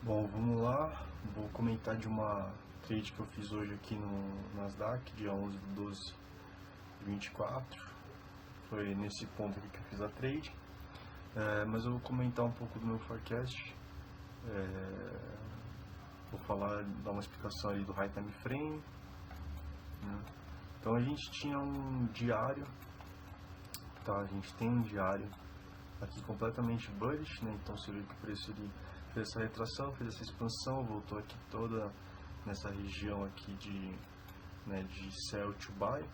Bom, vamos lá. Vou comentar de uma trade que eu fiz hoje aqui no Nasdaq, dia 11/12/24. Foi nesse ponto aqui que eu fiz a trade. Mas eu vou comentar um pouco do meu forecast. Vou dar uma explicação ali do High Time Frame, né? Então a gente tinha um diário, tá? A gente tem um diário aqui completamente bullish, né? Então você vê que o preço ele fez essa retração, fez essa expansão, voltou aqui toda nessa região aqui de sell to buy,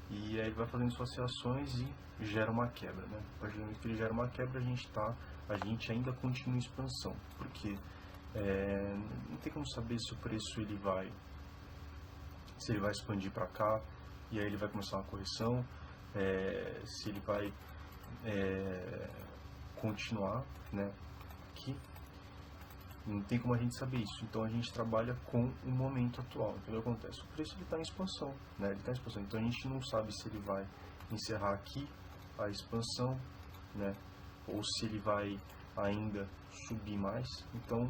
e aí vai fazendo suas reações e gera uma quebra, né? A partir do momento que ele gera uma quebra, a gente ainda continua em expansão, porque não tem como saber se o preço se ele vai expandir para cá e aí ele vai começar uma correção, se ele vai continuar, né, aqui. Não tem como a gente saber isso, então a gente trabalha com o momento atual. Então o que acontece? O preço está em expansão, né? Ele está em expansão, então a gente não sabe se ele vai encerrar aqui a expansão, né? Ou se ele vai ainda subir mais. Então,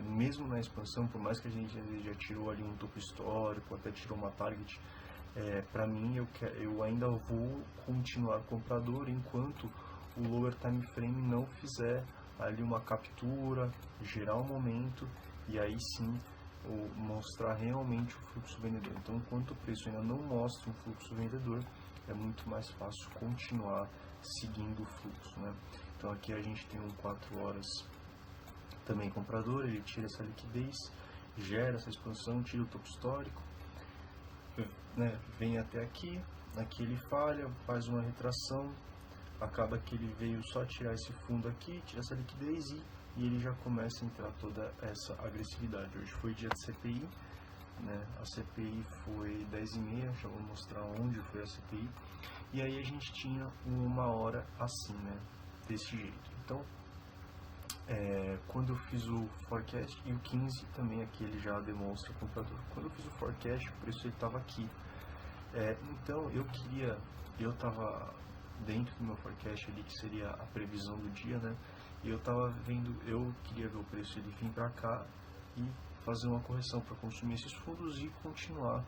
mesmo na expansão, por mais que a gente já tirou ali um topo histórico, até tirou uma target, para mim eu ainda vou continuar comprador enquanto o lower time frame não fizer ali uma captura, gerar um momento e aí sim mostrar realmente o fluxo vendedor. Então, enquanto o preço ainda não mostra um fluxo vendedor, é muito mais fácil continuar seguindo o fluxo, né? Então aqui a gente tem um 4 horas também comprador, ele tira essa liquidez, gera essa expansão, tira o topo histórico, né? Vem até aqui ele falha, faz uma retração, acaba que ele veio só tirar esse fundo aqui, tira essa liquidez e ele já começa a entrar toda essa agressividade. Hoje foi dia de CPI, né? A CPI foi 10h30, já vou mostrar onde foi a CPI. E aí a gente tinha uma hora assim, né? Desse jeito. Então, quando eu fiz o forecast, e o 15 também aqui ele já demonstra comprador. Quando eu fiz o forecast, o preço ele estava aqui. Então eu estava dentro do meu forecast ali, que seria a previsão do dia, né? E eu queria ver o preço ele vir para cá e fazer uma correção para consumir esses fundos e continuar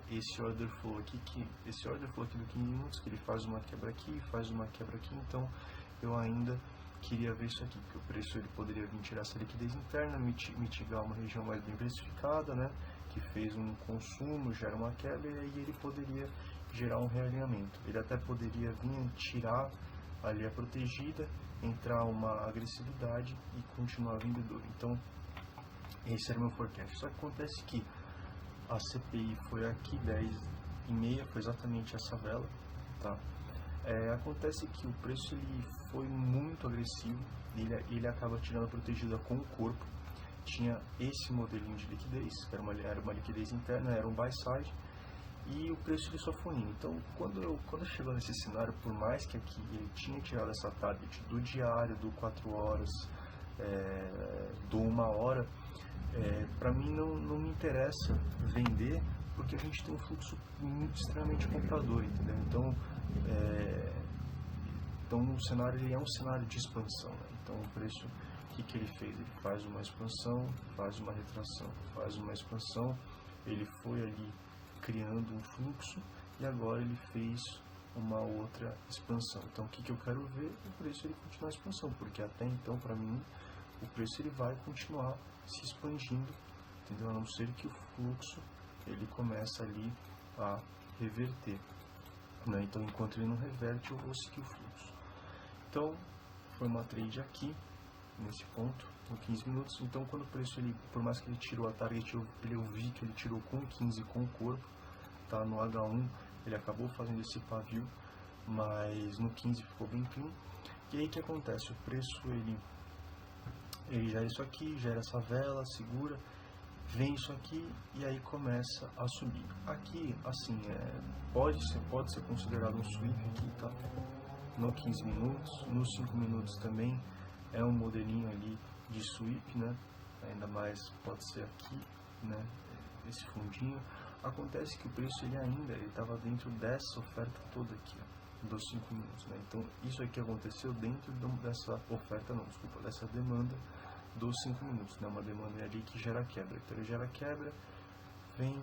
esse order flow aqui, do 15 minutos, que ele faz uma quebra aqui, faz uma quebra aqui. Então eu ainda queria ver isso aqui, porque o preço ele poderia vir tirar essa liquidez interna, mitigar uma região mais bem precificada, né, que fez um consumo, gera uma quebra, e aí ele poderia gerar um realinhamento. Ele até poderia vir tirar ali a protegida, entrar uma agressividade e continuar vendedor. Então esse era o meu forecast. Só que acontece que a CPI foi aqui 10h30, foi exatamente essa vela, tá? Acontece que o preço ele foi muito agressivo, ele acaba tirando a protegida com o corpo. Tinha esse modelinho de liquidez, que era uma liquidez interna, era um buy side, e o preço ele só foi indo. Então, quando chegou nesse cenário, por mais que aqui ele tinha tirado essa target do diário, do 4 horas, do 1 hora, para mim não me interessa vender, porque a gente tem um fluxo extremamente comprador, entendeu? Então o cenário ele é um cenário de expansão, né? Então o preço, o que ele fez? Ele faz uma expansão, faz uma retração, faz uma expansão, ele foi ali criando um fluxo e agora ele fez uma outra expansão. Então o que eu quero ver? O preço ele continuar a expansão, porque até então para mim o preço ele vai continuar se expandindo, entendeu? A não ser que o fluxo ele começa ali a reverter, né? Então enquanto ele não reverte, eu vou seguir o fluxo. Então foi uma trade aqui nesse ponto, com 15 minutos. Então quando o preço ele, por mais que ele tirou a target, eu vi que ele tirou com 15 com o corpo, tá? No H1 ele acabou fazendo esse pavio, mas no 15 ficou bem clean. E aí o que acontece? O preço ele gera isso aqui, gera essa vela, segura, vem isso aqui e aí começa a subir. Aqui, assim, pode ser considerado um sweep aqui, tá? No 15 minutos, nos 5 minutos também é um modelinho ali de sweep, né? Ainda mais pode ser aqui, né? Esse fundinho. Acontece que o preço ele estava dentro dessa oferta toda aqui, ó, dos 5 minutos, né? Então isso aqui aconteceu dentro dessa oferta, não, desculpa, dessa demanda dos 5 minutos, né? Uma demanda ali que gera quebra. Então ele gera quebra, vem,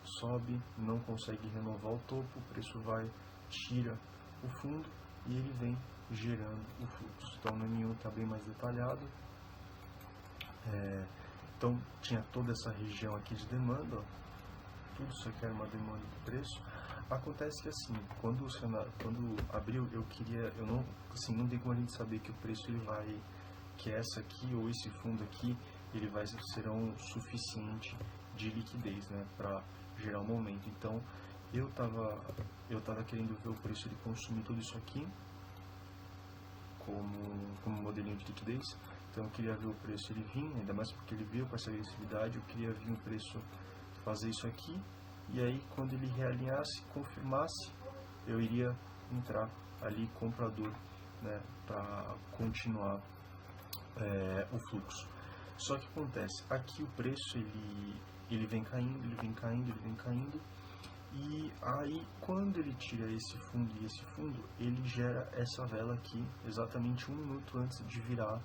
sobe, não consegue renovar o topo, o preço vai, tira o fundo e ele vem gerando o fluxo. Então no M1 está bem mais detalhado. Então tinha toda essa região aqui de demanda, ó. Tudo isso aqui era uma demanda do preço. Acontece que assim, quando abriu, eu não, assim, não tem como a gente saber que o preço ele vai, que essa aqui ou esse fundo aqui, ele vai serão suficiente de liquidez, né, para gerar um momento. Então eu tava querendo ver o preço ele consumir tudo isso aqui como modelinho de liquidez. Então eu queria ver o preço ele vir, ainda mais porque ele veio com essa agressividade, eu queria ver o preço fazer isso aqui, e aí quando ele realinhasse, confirmasse, eu iria entrar ali comprador, né, para continuar o fluxo. Só que acontece, aqui o preço ele vem caindo, ele vem caindo, ele vem caindo, e aí quando ele tira esse fundo e esse fundo, ele gera essa vela aqui exatamente 1 minuto antes de virar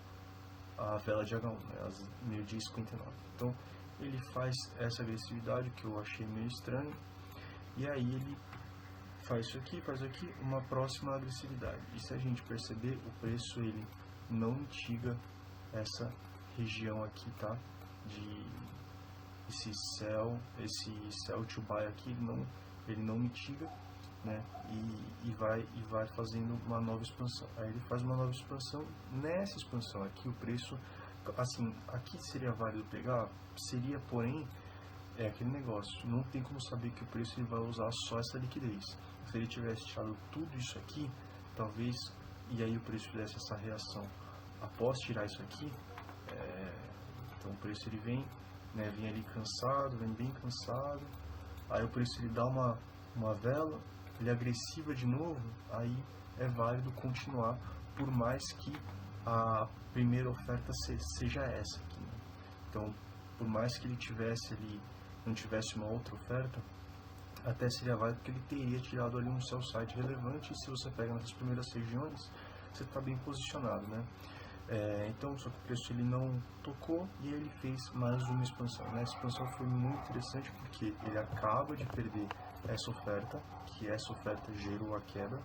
a vela de H1, né, às 12h59. Então ele faz essa agressividade que eu achei meio estranho, e aí ele faz isso aqui, uma próxima agressividade. E se a gente perceber, o preço ele não mitiga essa região aqui, tá? Esse sell to buy aqui, ele não mitiga, né? E vai fazendo uma nova expansão. Aí ele faz uma nova expansão. Nessa expansão aqui, o preço, assim, aqui seria válido pegar, seria, porém, aquele negócio, não tem como saber que o preço ele vai usar só essa liquidez. Se ele tivesse tirado tudo isso aqui, talvez, e aí o preço fizesse essa reação após tirar isso aqui, então o preço ele vem, né, vem ali cansado, vem bem cansado, aí o preço ele dá uma vela, ele é agressiva de novo, aí é válido continuar, por mais que a primeira oferta seja essa aqui, né? Então, por mais que ele tivesse ali, não tivesse uma outra oferta, até seria válido porque ele teria tirado ali um sell side relevante, e se você pega nessas primeiras regiões, você está bem posicionado, né? Então, só que o preço ele não tocou e ele fez mais uma expansão, né? A expansão foi muito interessante porque ele acaba de perder essa oferta, que essa oferta gerou a quebra,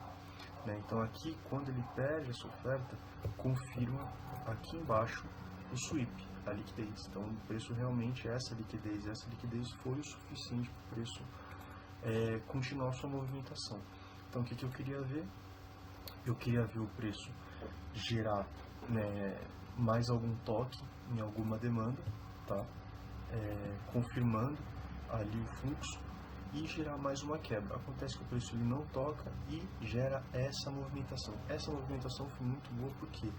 né? Então aqui, quando ele perde essa oferta, confirma aqui embaixo o sweep, a liquidez. Então o preço realmente, essa liquidez foi o suficiente para o preço continuar sua movimentação. Então o que eu queria ver? Eu queria ver o preço gerar, né, mais algum toque em alguma demanda, tá? Confirmando ali o fluxo e gerar mais uma quebra. Acontece que o preço ele não toca e gera essa movimentação. Essa movimentação foi muito boa porque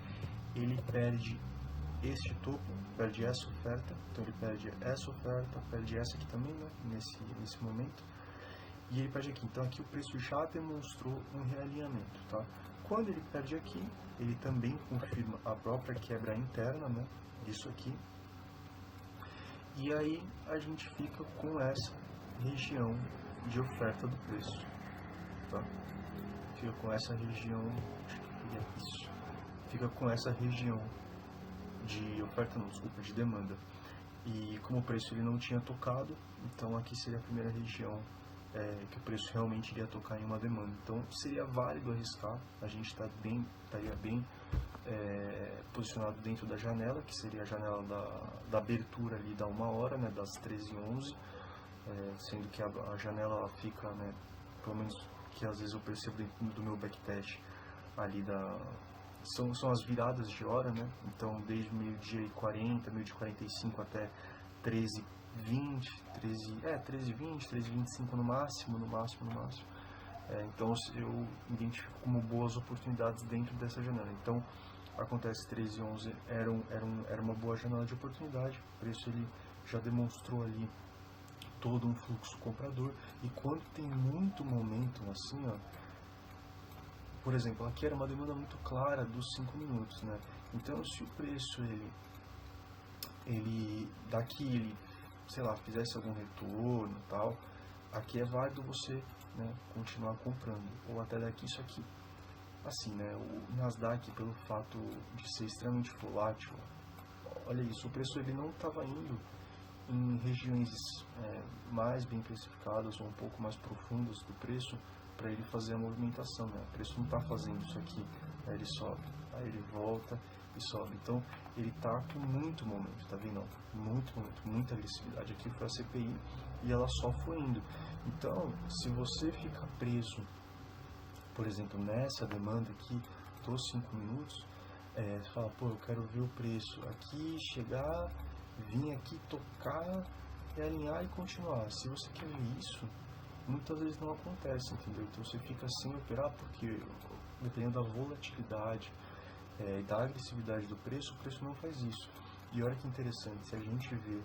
ele perde este topo, perde essa oferta, então ele perde essa oferta, perde essa aqui também, né, nesse momento, e ele perde aqui. Então aqui o preço já demonstrou um realinhamento, tá? Quando ele perde aqui, ele também confirma a própria quebra interna, né, disso aqui, e aí a gente fica com essa região de oferta do preço, tá? Fica com essa região, fica com essa região de oferta, não, desculpa, de demanda. E como o preço ele não tinha tocado, então aqui seria a primeira região que o preço realmente iria tocar em uma demanda. Então seria válido arriscar, a gente estaria bem posicionado dentro da janela, que seria a janela da abertura ali da 1 hora, né, das 13h11, sendo que a janela ela fica, né, pelo menos que às vezes eu percebo dentro do meu backtest ali são as viradas de hora, né? Então desde 12h40, 12h45 até 13h20, 13h25 no máximo. Então eu identifico como boas oportunidades dentro dessa janela. Então acontece 13h11 era uma boa janela de oportunidade, o preço ele já demonstrou ali todo um fluxo comprador, e quando tem muito momento assim, ó, por exemplo, aqui era uma demanda muito clara dos 5 minutos, né? Então se o preço ele sei lá, fizesse algum retorno e tal, aqui é válido você, né, continuar comprando, ou até daqui isso aqui. Assim, né, o Nasdaq, pelo fato de ser extremamente volátil, olha isso, o preço ele não estava indo em regiões mais bem precificadas ou um pouco mais profundas do preço para ele fazer a movimentação, né? O preço não está fazendo isso aqui, aí ele sobe, aí ele volta e sobe. Então ele está com muito momento, tá vendo? Muito momento, muita agressividade. Aqui foi a CPI e ela só foi indo. Então, se você ficar preso, por exemplo, nessa demanda aqui dos 5 minutos, você fala, pô, eu quero ver o preço aqui, chegar, vir aqui, tocar, alinhar e continuar. Se você quer ver isso, muitas vezes não acontece, entendeu? Então você fica sem operar porque, dependendo da volatilidade e da agressividade do preço, o preço não faz isso. E olha que interessante, se a gente vê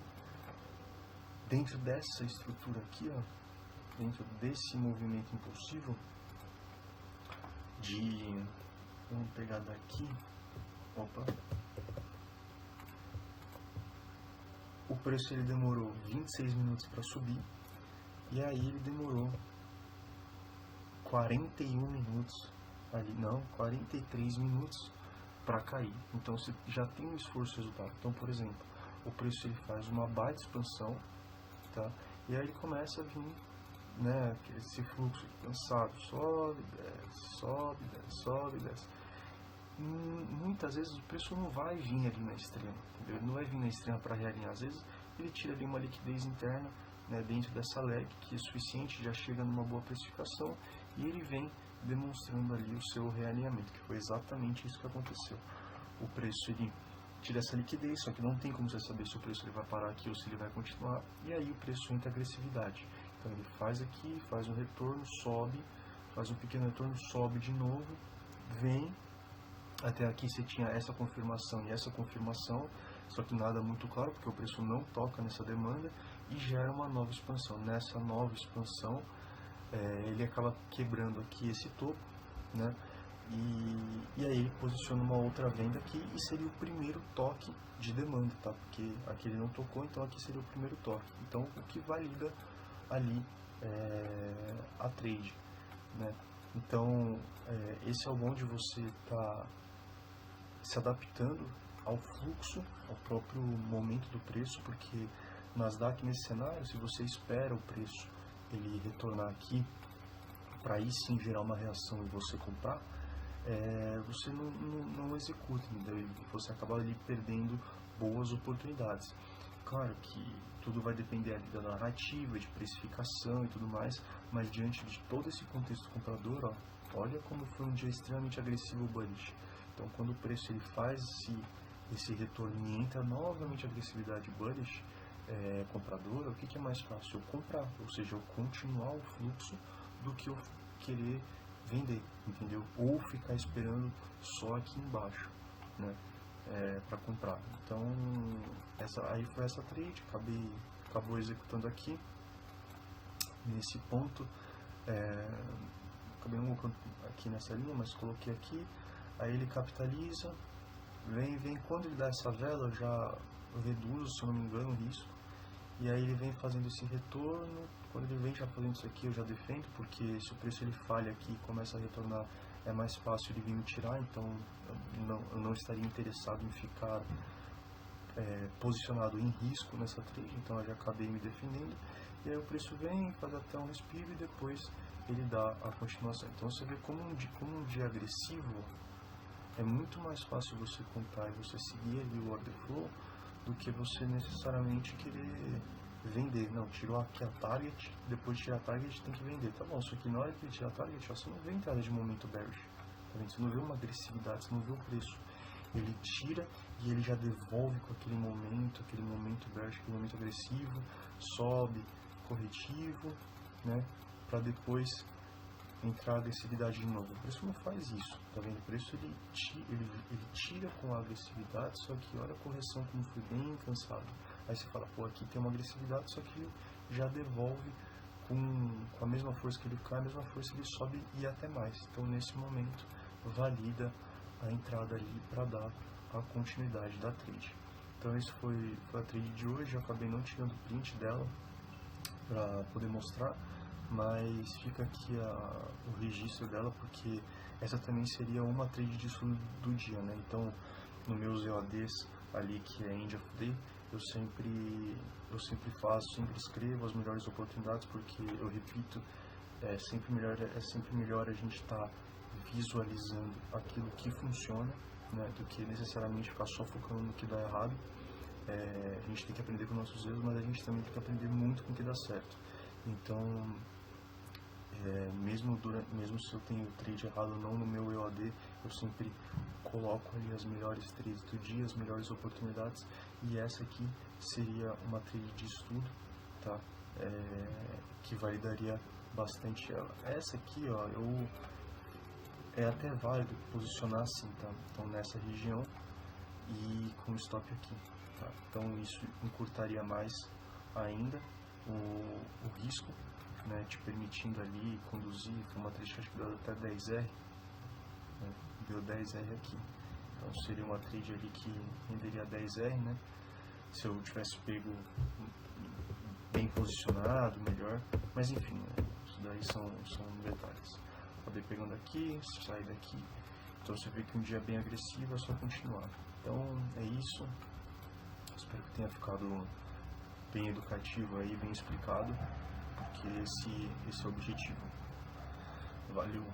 dentro dessa estrutura aqui, ó, dentro desse movimento impulsivo, vamos pegar daqui, opa, o preço ele demorou 26 minutos para subir, e aí ele demorou 41 minutos, 43 minutos para cair. Então você já tem um esforço resultado. Então, por exemplo, o preço ele faz uma baita expansão, tá? E aí ele começa a vir, né, esse fluxo cansado, sobe, desce, sobe, desce, sobe, desce. Muitas vezes o preço não vai vir ali na extrema, entendeu? Ele não vai vir na extrema para realinhar. Às vezes ele tira ali uma liquidez interna, né, dentro dessa leg, que é suficiente, já chega numa boa precificação, e ele vem demonstrando ali o seu realinhamento, que foi exatamente isso que aconteceu. O preço ele tira essa liquidez, só que não tem como você saber se o preço ele vai parar aqui ou se ele vai continuar, e aí o preço entra agressividade. Então ele faz aqui, faz um retorno, sobe, faz um pequeno retorno, sobe de novo, vem, até aqui você tinha essa confirmação e essa confirmação, só que nada muito claro, porque o preço não toca nessa demanda, e gera uma nova expansão. Nessa nova expansão, ele acaba quebrando aqui esse topo, né? E aí ele posiciona uma outra venda aqui e seria o primeiro toque de demanda, tá? Porque aqui ele não tocou, então aqui seria o primeiro toque. Então o que valida ali a trade, né? Então esse é o bom de você estar se adaptando ao fluxo, ao próprio momento do preço, porque Nasdaq nesse cenário, se você espera o preço ele retornar aqui para aí sim gerar uma reação e você comprar, você não executa, entendeu? E você acaba ali perdendo boas oportunidades. Claro que tudo vai depender ali da narrativa, de precificação e tudo mais, mas diante de todo esse contexto comprador, ó, olha como foi um dia extremamente agressivo o bullish. Então quando o preço ele faz esse retorno e entra novamente a agressividade bullish compradora, o que é mais fácil? Eu comprar, ou seja, eu continuar o fluxo do que eu querer vender, entendeu? Ou ficar esperando só aqui embaixo, né, para comprar. Então aí foi essa trade, acabou executando aqui nesse ponto, acabei não colocando aqui nessa linha, mas coloquei aqui. Aí ele capitaliza, vem, quando ele dá essa vela, eu já reduzo, se eu não me engano, o risco, e aí ele vem fazendo esse retorno. Quando ele vem já fazendo isso aqui, eu já defendo, porque se o preço ele falha aqui e começa a retornar, é mais fácil ele vir me tirar, então eu não estaria interessado em ficar posicionado em risco nessa trade, então eu já acabei me defendendo. E aí o preço vem, faz até um respiro e depois ele dá a continuação. Então você vê como um dia agressivo, é muito mais fácil você comprar e você seguir ali o order flow do que você necessariamente querer vender. Não, tirou aqui a target, depois de tirar a target tem que vender. Tá bom, só que na hora que ele tira a target, você não vê entrada de momento bearish, tá vendo? Você não vê uma agressividade, você não vê o preço. Ele tira e ele já devolve com aquele momento bearish, aquele momento agressivo, sobe, corretivo, né, para depois entrar a agressividade de novo. O preço não faz isso, tá vendo? O preço ele tira com a agressividade, só que olha a correção como foi bem cansado. Aí você fala, pô, aqui tem uma agressividade, só que ele já devolve com a mesma força que ele cai, a mesma força ele sobe e até mais. Então nesse momento valida a entrada ali para dar a continuidade da trade. Então esse foi a trade de hoje. Eu acabei não tirando print dela para poder mostrar, mas fica aqui o registro dela, porque essa também seria uma trade de estudo do dia, né? Então, nos meus EODs ali que é End of Day, eu sempre faço, sempre escrevo as melhores oportunidades, porque eu repito, é sempre melhor a gente estar visualizando aquilo que funciona, né, do que necessariamente ficar só focando no que dá errado. A gente tem que aprender com nossos erros, mas a gente também tem que aprender muito com o que dá certo. Então, mesmo se eu tenho trade errado ou não no meu EOAD, eu sempre coloco ali as melhores trades do dia, as melhores oportunidades, e essa aqui seria uma trade de estudo, tá? Que validaria bastante ela. Essa aqui, ó, é até válido posicionar assim, tá? Então nessa região e com stop aqui, tá? Então isso encurtaria mais ainda o risco, né, te permitindo ali conduzir. Foi uma trade que acho que deu até 10R, né, deu 10R aqui, então seria uma trade ali que renderia 10R, né, se eu tivesse pego bem posicionado, melhor, mas enfim, né, isso daí são detalhes. Acabei pegando aqui, sair daqui, então você vê que um dia bem agressivo é só continuar. Então é isso, espero que tenha ficado bem educativo aí, bem explicado, porque esse é o objetivo. Valeu!